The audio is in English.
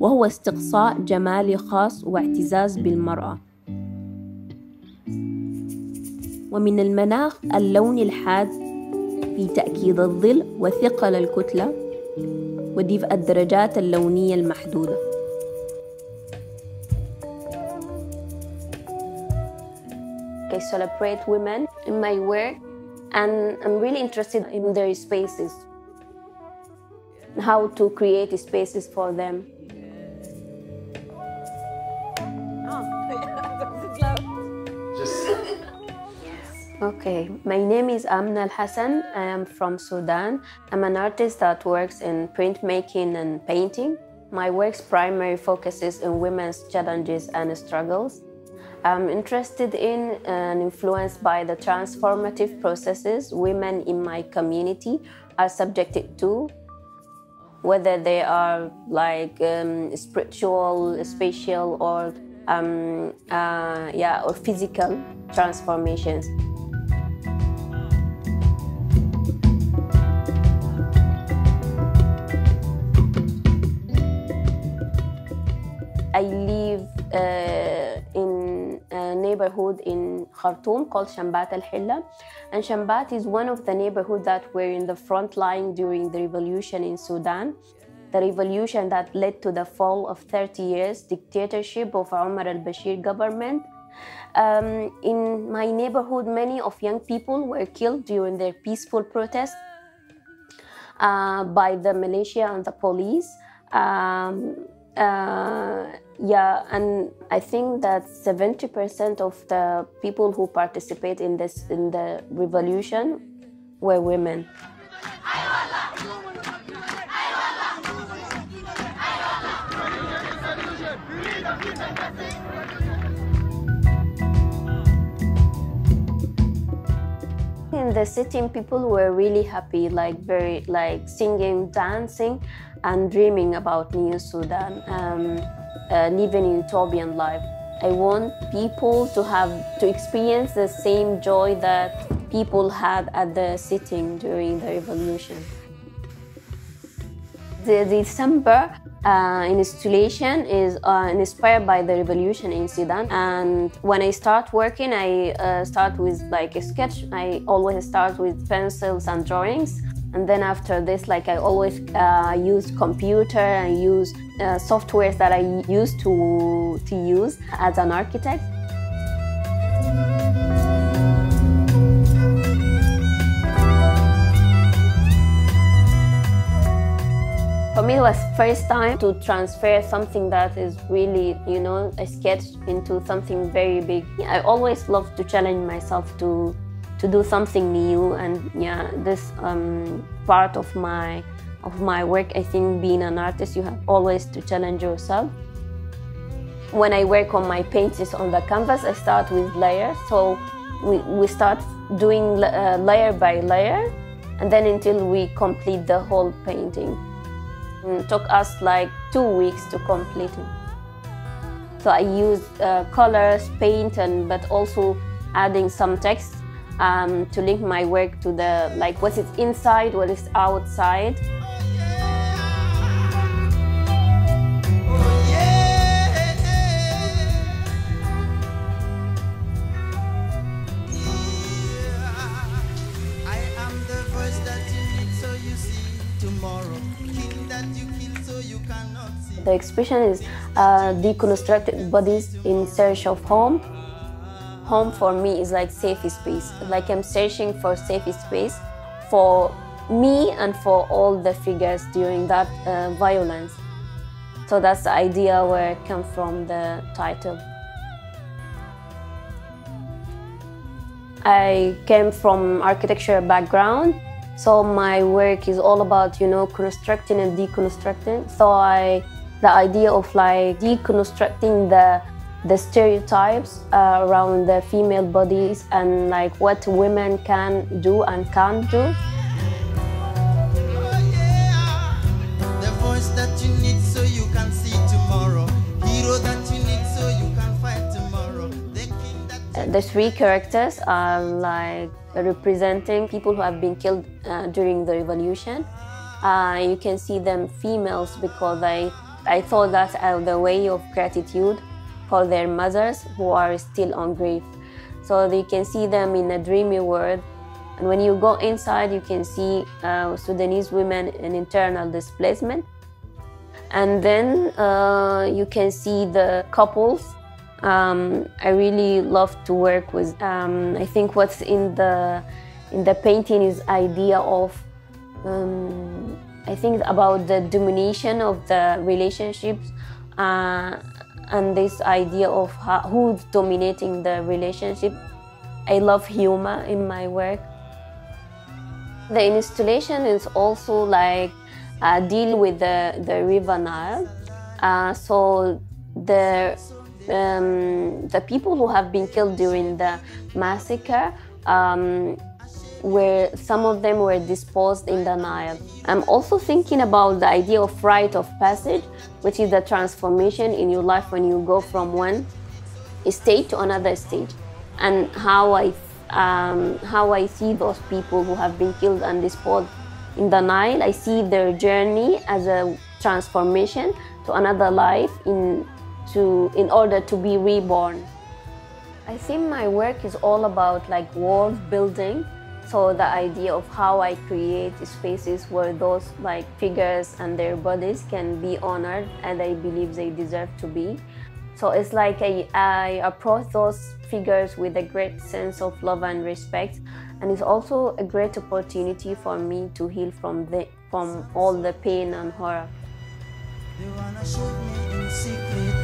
وهو استقصاء جمالي خاص واعتزاز بالمرأة. ومن المناخ اللون الحاد في تأكيد الظل وثقل الكتلة ودفء الدرجات اللونية المحدودة. I celebrate women in my work, and I'm really interested in their spaces, how to create spaces for them. Okay, my name is Amna Elhassan. I am from Sudan. I'm an artist that works in printmaking and painting. My work's primary focuses on women's challenges and struggles. I'm interested in and influenced by the transformative processes women in my community are subjected to, whether they are like spiritual, spatial, or or physical transformations. I live in a neighborhood in Khartoum called Shambat Al-Hilla. And Shambat is one of the neighborhoods that were in the front line during the revolution in Sudan. The revolution that led to the fall of 30 years dictatorship of Omer Al-Bashir government. In my neighborhood, many of young people were killed during their peaceful protest by the militia and the police. And I think that 70% of the people who participate in the revolution were women. In the city, people were really happy, like singing, dancing, and dreaming about New Sudan, living a utopian life. I want people to experience the same joy that people had at the sitting during the revolution. The DECEM BER installation is inspired by the revolution in Sudan. And when I start working, I start with like a sketch. I always start with pencils and drawings. And then after this, like I always use computer and use softwares that I used to use as an architect. For me, it was first time to transfer something that is really, a sketch into something very big. I always love to challenge myself to do something new, and this part of my work. I think being an artist, you have always to challenge yourself. When I work on my paintings on the canvas, I start with layers. So we start doing layer by layer, and then until we complete the whole painting. It took us like 2 weeks to complete it. So I used colors, paint, but also adding some text to link my work to what is inside, what is outside. The expression is deconstructed bodies in search of home. Home for me is like safe space. Like I'm searching for safe space for me and for all the figures during that violence. So that's the idea where it comes from, the title. I came from architecture background. So my work is all about, constructing and deconstructing. So the idea of like deconstructing the stereotypes around the female bodies and like what women can do and can't do. The voice that you need so you can see tomorrow. Hero that you need so you can fight tomorrow. The three characters are like representing people who have been killed during the revolution. You can see them females because I thought that the way of gratitude for their mothers who are still on grief. So you can see them in a dreamy world. And when you go inside, you can see Sudanese women in internal displacement. And then you can see the couples. I really love to work with. I think what's in the painting is idea of. I think about the domination of the relationships and this idea of who's dominating the relationship. I love humor in my work. The installation is also like deal with the River Nile. So the people who have been killed during the massacre, where some of them were disposed in the Nile. I'm also thinking about the idea of rite of passage, which is the transformation in your life when you go from one stage to another stage, and how I see those people who have been killed and disposed in the Nile. I see their journey as a transformation to another life in order to be reborn. I think my work is all about like world building. So the idea of how I create spaces where those like figures and their bodies can be honored and I believe they deserve to be. So it's like I approach those figures with a great sense of love and respect, and it's also a great opportunity for me to heal from all the pain and horror. They wanna shoot me in secret.